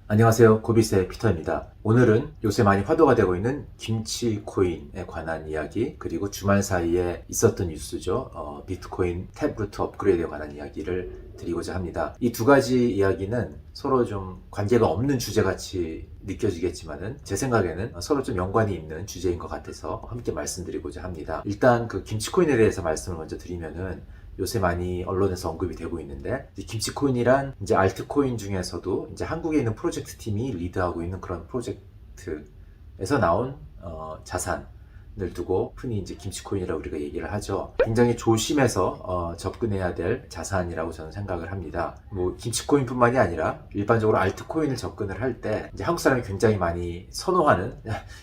안녕하세요. 고비스의 피터입니다. 오늘은 요새 많이 화두가 되고 있는 김치코인에 관한 이야기, 그리고 주말 사이에 있었던 뉴스죠. 비트코인 탭루트 업그레이드에 관한 이야기를 드리고자 합니다. 이 두 가지 이야기는 서로 좀 관계가 없는 주제같이 느껴지겠지만은 제 생각에는 서로 좀 연관이 있는 주제인 것 같아서 함께 말씀드리고자 합니다. 일단 그 김치코인에 대해서 말씀을 먼저 드리면은 요새 많이 언론에서 언급이 되고 있는데, 김치코인이란 이제 알트코인 중에서도 이제 한국에 있는 프로젝트 팀이 리드하고 있는 그런 프로젝트에서 나온 자산을 두고 흔히 이제 김치코인이라고 우리가 얘기를 하죠. 굉장히 조심해서 접근해야 될 자산이라고 저는 생각을 합니다. 뭐 김치코인뿐만이 아니라 일반적으로 알트코인을 접근을 할 때 이제 한국 사람이 굉장히 많이 선호하는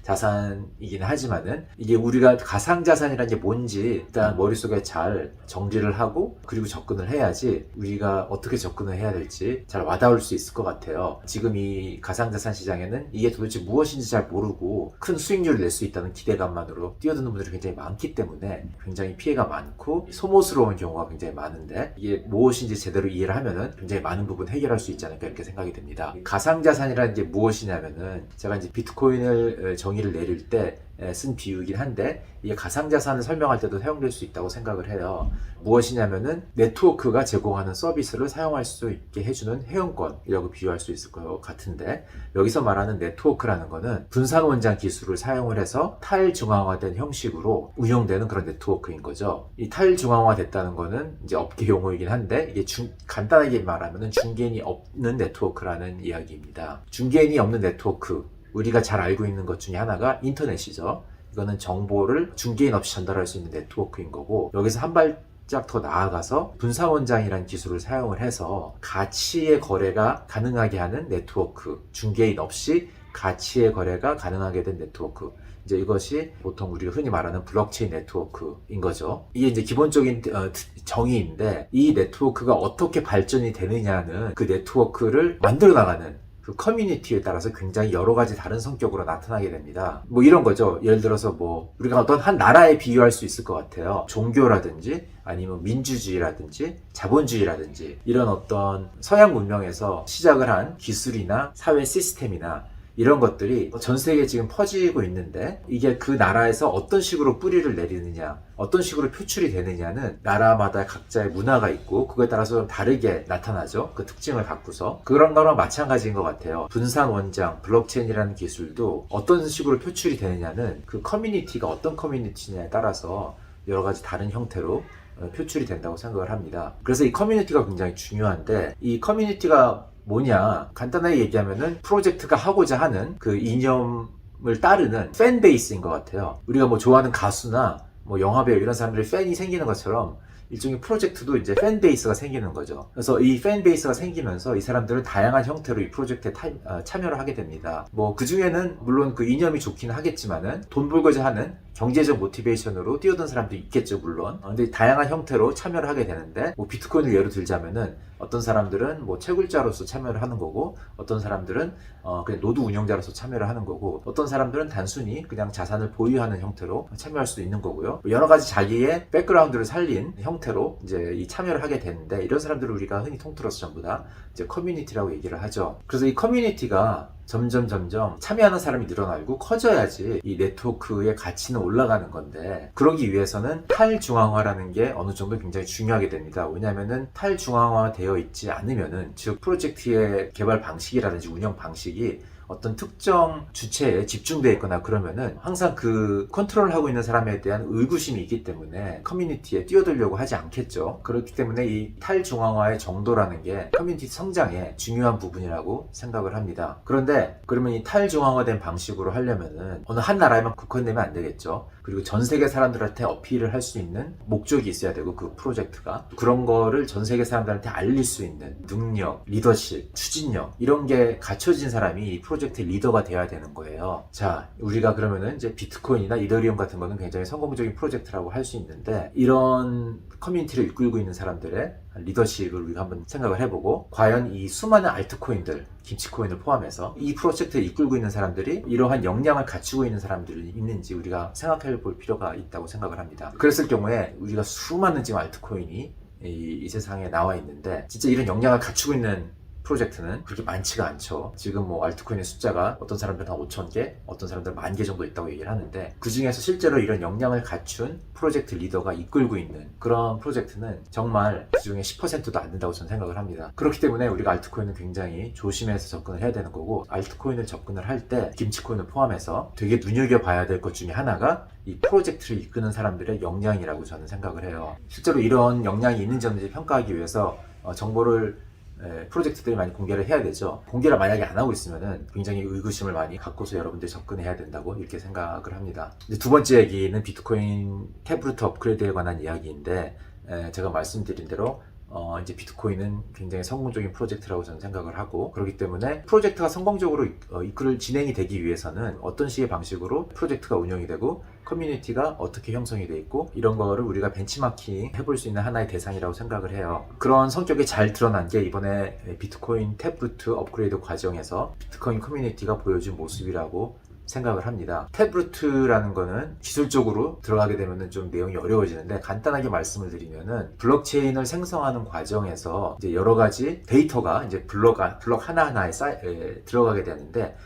자산이긴 하지만은, 이게 우리가 가상자산이라는 게 뭔지 일단 머릿속에 잘 정리를 하고 그리고 접근을 해야지 우리가 어떻게 접근을 해야 될지 잘 와닿을 수 있을 것 같아요. 지금 이 가상자산 시장에는 이게 도대체 무엇인지 잘 모르고 큰 수익률을 낼 수 있다는 기대감만으로 뛰어드는 분들이 굉장히 많기 때문에 굉장히 피해가 많고 소모스러운 경우가 굉장히 많은데, 이게 무엇인지 제대로 이해를 하면은 굉장히 많은 부분 해결할 수 있지 않을까 이렇게 생각이 됩니다. 가상자산이라는 게 무엇이냐면은, 제가 이제 비트코인을 정의를 내릴 때 쓴 비유이긴 한데, 이게 가상자산을 설명할 때도 사용될 수 있다고 생각을 해요. 무엇이냐면은 네트워크가 제공하는 서비스를 사용할 수 있게 해주는 회원권이라고 비유할 수 있을 것 같은데, 여기서 말하는 네트워크라는 거는 분산원장 기술을 사용을 해서 탈중앙화된 형식으로 운영되는 그런 네트워크인 거죠. 이 탈중앙화 됐다는 거는 이제 업계 용어이긴 한데, 이게 간단하게 말하면은 중개인이 없는 네트워크라는 이야기입니다. 중개인이 없는 네트워크, 우리가 잘 알고 있는 것 중에 하나가 인터넷이죠. 이거는 정보를 중개인 없이 전달할 수 있는 네트워크인 거고, 여기서 한 발짝 더 나아가서 분산원장이라는 기술을 사용을 해서 가치의 거래가 가능하게 하는 네트워크, 중개인 없이 가치의 거래가 가능하게 된 네트워크, 이제 이것이 보통 우리가 흔히 말하는 블록체인 네트워크인 거죠. 이게 이제 기본적인 정의인데, 이 네트워크가 어떻게 발전이 되느냐는 그 네트워크를 만들어 나가는 그 커뮤니티에 따라서 굉장히 여러 가지 다른 성격으로 나타나게 됩니다. 뭐 이런 거죠. 예를 들어서 뭐 우리가 어떤 한 나라에 비유할 수 있을 것 같아요. 종교라든지 아니면 민주주의라든지 자본주의라든지 이런 어떤 서양 문명에서 시작을 한 기술이나 사회 시스템이나 이런 것들이 전 세계에 지금 퍼지고 있는데, 이게 그 나라에서 어떤 식으로 뿌리를 내리느냐, 어떤 식으로 표출이 되느냐는 나라마다 각자의 문화가 있고 그거에 따라서 좀 다르게 나타나죠. 그 특징을 갖고서. 그런 거랑 마찬가지인 것 같아요. 분산 원장, 블록체인이라는 기술도 어떤 식으로 표출이 되느냐는 그 커뮤니티가 어떤 커뮤니티냐에 따라서 여러 가지 다른 형태로 표출이 된다고 생각을 합니다. 그래서 이 커뮤니티가 굉장히 중요한데, 이 커뮤니티가 뭐냐, 간단하게 얘기하면은 프로젝트가 하고자 하는 그 이념을 따르는 팬베이스인 것 같아요. 우리가 뭐 좋아하는 가수나 뭐 영화배우 이런 사람들이 팬이 생기는 것처럼 일종의 프로젝트도 이제 팬베이스가 생기는 거죠. 그래서 이 팬베이스가 생기면서 이 사람들은 다양한 형태로 이 프로젝트에 참여를 하게 됩니다. 뭐 그 중에는 물론 그 이념이 좋기는 하겠지만은 돈 벌고자 하는 경제적 모티베이션으로 뛰어든 사람도 있겠죠, 물론. 근데 다양한 형태로 참여를 하게 되는데, 뭐 비트코인을 예로 들자면은 어떤 사람들은 뭐 채굴자로서 참여를 하는 거고, 어떤 사람들은 그냥 노드 운영자로서 참여를 하는 거고, 어떤 사람들은 단순히 그냥 자산을 보유하는 형태로 참여할 수도 있는 거고요. 여러 가지 자기의 백그라운드를 살린 형태로 이제 이 참여를 하게 되는데, 이런 사람들을 우리가 흔히 통틀어서 전부 다 이제 커뮤니티라고 얘기를 하죠. 그래서 이 커뮤니티가 점점 참여하는 사람이 늘어나고 커져야지 이 네트워크의 가치는 올라가는 건데, 그러기 위해서는 탈중앙화라는 게 어느 정도 굉장히 중요하게 됩니다. 왜냐하면은 탈중앙화 되어 있지 않으면은, 즉 프로젝트의 개발 방식이라든지 운영 방식이 어떤 특정 주체에 집중되어 있거나 그러면은 항상 그 컨트롤하고 있는 사람에 대한 의구심이 있기 때문에 커뮤니티에 뛰어들려고 하지 않겠죠. 그렇기 때문에 이 탈중앙화의 정도라는 게 커뮤니티 성장의 중요한 부분이라고 생각을 합니다. 그런데 그러면 이 탈중앙화된 방식으로 하려면은 어느 한 나라에만 국한되면 안 되겠죠. 그리고 전 세계 사람들한테 어필을 할 수 있는 목적이 있어야 되고, 그 프로젝트가 그런 거를 전 세계 사람들한테 알릴 수 있는 능력, 리더십, 추진력, 이런 게 갖춰진 사람이 이 프로젝트의 리더가 돼야 되는 거예요. 자, 우리가 그러면은 이제 비트코인이나 이더리움 같은 거는 굉장히 성공적인 프로젝트라고 할 수 있는데, 이런 커뮤니티를 이끌고 있는 사람들의 리더십을 우리가 한번 생각을 해보고, 과연 이 수많은 알트코인들, 김치코인을 포함해서 이 프로젝트를 이끌고 있는 사람들이 이러한 역량을 갖추고 있는 사람들이 있는지 우리가 생각해 볼 필요가 있다고 생각을 합니다. 그랬을 경우에 우리가 수많은 지금 알트코인이 이 세상에 나와 있는데, 진짜 이런 역량을 갖추고 있는 프로젝트는 그렇게 많지가 않죠. 지금 뭐 알트코인의 숫자가 어떤 사람들은 한 5,000개, 어떤 사람들은 10,000개 정도 있다고 얘기를 하는데, 그 중에서 실제로 이런 역량을 갖춘 프로젝트 리더가 이끌고 있는 그런 프로젝트는 정말 그 중에 10%도 안 된다고 저는 생각을 합니다. 그렇기 때문에 우리가 알트코인은 굉장히 조심해서 접근을 해야 되는 거고, 알트코인을 접근을 할 때 김치코인을 포함해서 되게 눈여겨봐야 될 것 중에 하나가 이 프로젝트를 이끄는 사람들의 역량이라고 저는 생각을 해요. 실제로 이런 역량이 있는지 없는지 평가하기 위해서 정보를 프로젝트들이 많이 공개를 해야 되죠. 공개를 만약에 안 하고 있으면은 굉장히 의구심을 많이 갖고서 여러분들이 접근해야 된다고 이렇게 생각을 합니다. 이제 두 번째 얘기는 비트코인 탭루트 업그레이드에 관한 이야기인데, 제가 말씀드린 대로 이제 비트코인은 굉장히 성공적인 프로젝트라고 저는 생각을 하고, 그렇기 때문에 프로젝트가 성공적으로 진행이 되기 위해서는 어떤 식의 방식으로 프로젝트가 운영이 되고 커뮤니티가 어떻게 형성이 돼 있고, 이런 거를 우리가 벤치마킹 해볼 수 있는 하나의 대상이라고 생각을 해요. 그런 성격이 잘 드러난 게 이번에 비트코인 탭루트 업그레이드 과정에서 비트코인 커뮤니티가 보여준 모습이라고 생각을 합니다. 탭루트라는 거는 기술적으로 들어가게 되면은 좀 내용이 어려워지는데, 간단하게 말씀을 드리면은 블록체인을 생성하는 과정에서 이제 여러 가지 데이터가 이제 블록 하나하나에 들어가게 되는데,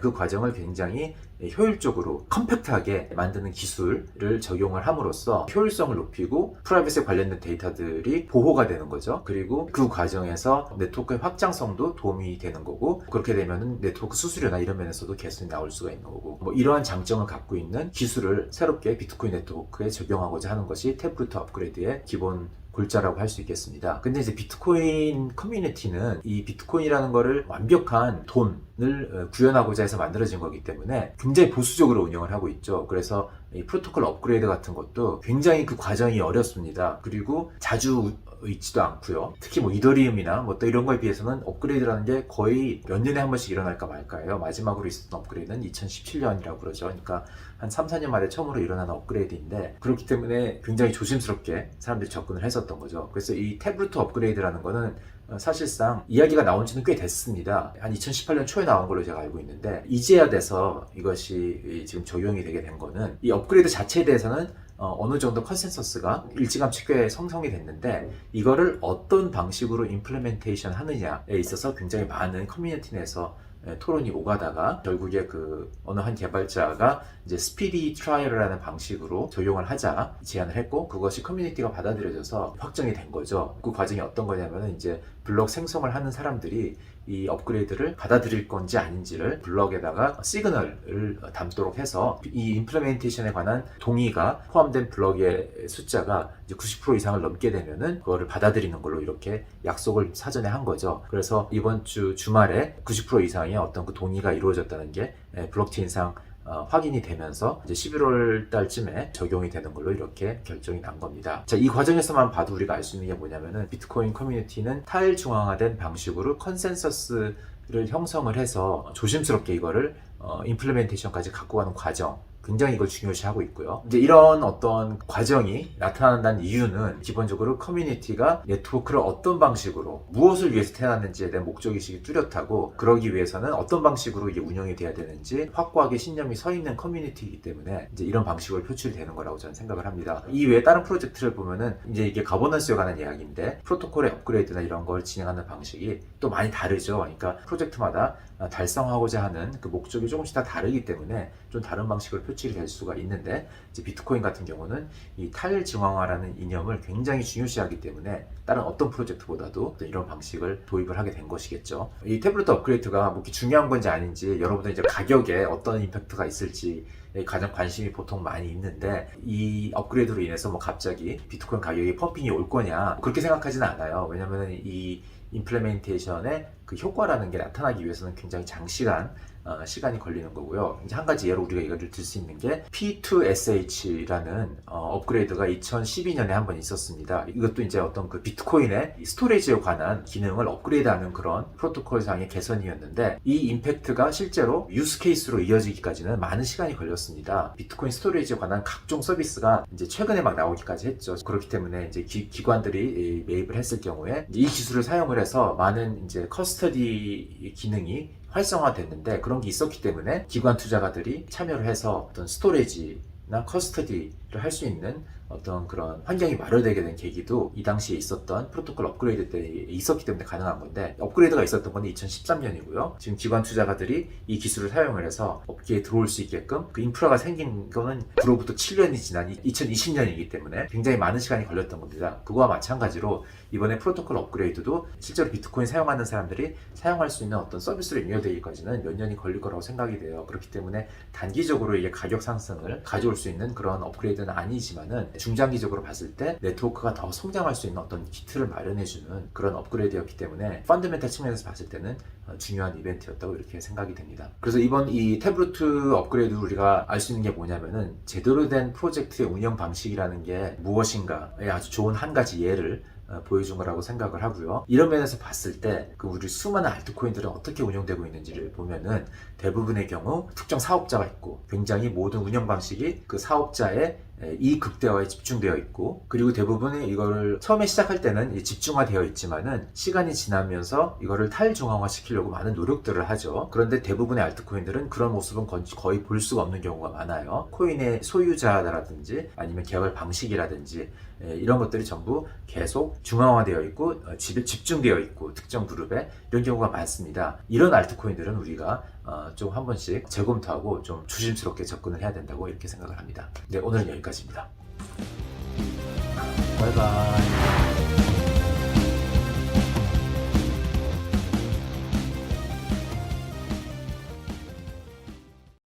그 과정을 굉장히 효율적으로 컴팩트하게 만드는 기술을 적용을 함으로써 효율성을 높이고 프라이버시에 관련된 데이터들이 보호가 되는 거죠. 그리고 그 과정에서 네트워크의 확장성도 도움이 되는 거고, 그렇게 되면 네트워크 수수료나 이런 면에서도 개선이 나올 수가 있는 거고, 뭐 이러한 장점을 갖고 있는 기술을 새롭게 비트코인 네트워크에 적용하고자 하는 것이 탭루트 업그레이드의 기본 골자라고 할 수 있겠습니다. 근데 이제 비트코인 커뮤니티는 이 비트코인이라는 거를 완벽한 돈을 구현하고자 해서 만들어진 거기 때문에 굉장히 보수적으로 운영을 하고 있죠. 그래서 이 프로토콜 업그레이드 같은 것도 굉장히 그 과정이 어렵습니다. 그리고 자주 있지도 않고요. 특히 뭐 이더리움이나 뭐 또 이런 거에 비해서는 업그레이드라는 게 거의 몇 년에 한 번씩 일어날까 말까예요. 마지막으로 있었던 업그레이드는 2017년이라고 그러죠. 그러니까 한 3, 4년 만에 처음으로 일어나는 업그레이드인데, 그렇기 때문에 굉장히 조심스럽게 사람들이 접근을 했었던 거죠. 그래서 이 탭루트 업그레이드라는 거는 사실상 이야기가 나온 지는 꽤 됐습니다. 한 2018년 초에 나온 걸로 제가 알고 있는데, 이제야 돼서 이것이 지금 적용이 되게 된 거는, 이 업그레이드 자체에 대해서는 어느 정도 컨센서스가 일찌감치 꽤 형성이 됐는데, 이거를 어떤 방식으로 임플리멘테이션 하느냐에 있어서 굉장히 많은 커뮤니티 내에서 토론이 오가다가 결국에 그 어느 한 개발자가 이제 스피디 트라이얼이라는 방식으로 적용을 하자 제안을 했고, 그것이 커뮤니티가 받아들여져서 확정이 된 거죠. 그 과정이 어떤 거냐면은 이제 블록 생성을 하는 사람들이 이 업그레이드를 받아들일 건지 아닌지를 블럭에다가 시그널을 담도록 해서, 이 임플리멘테이션에 관한 동의가 포함된 블럭의 숫자가 이제 90% 이상을 넘게 되면은 그거를 받아들이는 걸로 이렇게 약속을 사전에 한 거죠. 그래서 이번 주 주말에 90% 이상의 어떤 그 동의가 이루어졌다는 게 블록체인상 확인이 되면서 이제 11월 달쯤에 적용이 되는 걸로 이렇게 결정이 난 겁니다. 자, 이 과정에서만 봐도 우리가 알 수 있는 게 뭐냐면은, 비트코인 커뮤니티는 탈중앙화된 방식으로 컨센서스를 형성을 해서 조심스럽게 이거를 임플리멘테이션까지 갖고 가는 과정, 굉장히 이걸 중요시하고 있고요. 이제 이런 어떤 과정이 나타난다는 이유는 기본적으로 커뮤니티가 네트워크를 어떤 방식으로 무엇을 위해서 태어났는지에 대한 목적의식이 뚜렷하고, 그러기 위해서는 어떤 방식으로 이게 운영이 돼야 되는지 확고하게 신념이 서 있는 커뮤니티이기 때문에 이제 이런 방식으로 표출되는 거라고 저는 생각을 합니다. 이 외에 다른 프로젝트를 보면은 이제 이게 가버넌스에 관한 이야기인데, 프로토콜의 업그레이드나 이런 걸 진행하는 방식이 또 많이 다르죠. 그러니까 프로젝트마다 달성하고자 하는 그 목적이 조금씩 다 다르기 때문에 좀 다른 방식으로 표출이 될 수가 있는데, 이제 비트코인 같은 경우는 이 탈중앙화라는 이념을 굉장히 중요시하기 때문에 다른 어떤 프로젝트보다도 이런 방식을 도입을 하게 된 것이겠죠. 이 탭루트 업그레이드가 뭐 중요한 건지 아닌지, 여러분들 이제 가격에 어떤 임팩트가 있을지 가장 관심이 보통 많이 있는데, 이 업그레이드로 인해서 뭐 갑자기 비트코인 가격이 펌핑이 올 거냐, 그렇게 생각하지는 않아요. 왜냐면 이 임플리멘테이션의 그 효과라는 게 나타나기 위해서는 굉장히 장시간 시간이 걸리는 거고요. 이제 한 가지 예로 우리가 이거를 들 수 있는 게 P2SH라는 업그레이드가 2012년에 한 번 있었습니다. 이것도 이제 어떤 그 비트코인의 스토리지에 관한 기능을 업그레이드하는 그런 프로토콜상의 개선이었는데, 이 임팩트가 실제로 유스 케이스로 이어지기까지는 많은 시간이 걸렸습니다. 비트코인 스토리지에 관한 각종 서비스가 이제 최근에 막 나오기까지 했죠. 그렇기 때문에 이제 기관들이 매입을 했을 경우에 이 기술을 사용을 해서 많은 이제 커스터디 기능이 활성화됐는데, 그런 게 있었기 때문에 기관 투자가들이 참여를 해서 어떤 스토리지나 커스터디를 할 수 있는 어떤 그런 환경이 마련되게 된 계기도 이 당시에 있었던 프로토콜 업그레이드 때 있었기 때문에 가능한 건데, 업그레이드가 있었던 건 2013년이고요. 지금 기관 투자가들이 이 기술을 사용을 해서 업계에 들어올 수 있게끔 그 인프라가 생긴 거는 그로부터 7년이 지난 2020년이기 때문에 굉장히 많은 시간이 걸렸던 겁니다. 그거와 마찬가지로 이번에 프로토콜 업그레이드도 실제로 비트코인 사용하는 사람들이 사용할 수 있는 어떤 서비스를 연결되기까지는 몇 년이 걸릴 거라고 생각이 돼요. 그렇기 때문에 단기적으로 이게 가격 상승을 가져올 수 있는 그런 업그레이드는 아니지만은 중장기적으로 봤을 때 네트워크가 더 성장할 수 있는 어떤 기틀을 마련해주는 그런 업그레이드였기 때문에 펀더멘탈 측면에서 봤을 때는 중요한 이벤트였다고 이렇게 생각이 됩니다. 그래서 이번 이 탭루트 업그레이드 우리가 알 수 있는 게 뭐냐면은 제대로 된 프로젝트의 운영 방식이라는 게 무엇인가의 아주 좋은 한 가지 예를 보여준 거라고 생각을 하고요. 이런 면에서 봤을 때 그 우리 수많은 알트코인들은 어떻게 운영되고 있는지를 보면은 대부분의 경우 특정 사업자가 있고 굉장히 모든 운영 방식이 그 사업자의 이익 극대화에 집중되어 있고, 그리고 대부분이 이거를 처음에 시작할 때는 집중화되어 있지만은 시간이 지나면서 이거를 탈중앙화 시키려고 많은 노력들을 하죠. 그런데 대부분의 알트코인들은 그런 모습은 거의 볼 수가 없는 경우가 많아요. 코인의 소유자라든지 아니면 개발 방식이라든지 이런 것들이 전부 계속 중앙화되어 있고 집중되어 있고 특정 그룹에, 이런 경우가 많습니다. 이런 알트코인들은 우리가 좀 한 번씩 재검토하고 좀 조심스럽게 접근을 해야 된다고 이렇게 생각을 합니다. 네, 오늘은 여기까지입니다. 바이바이.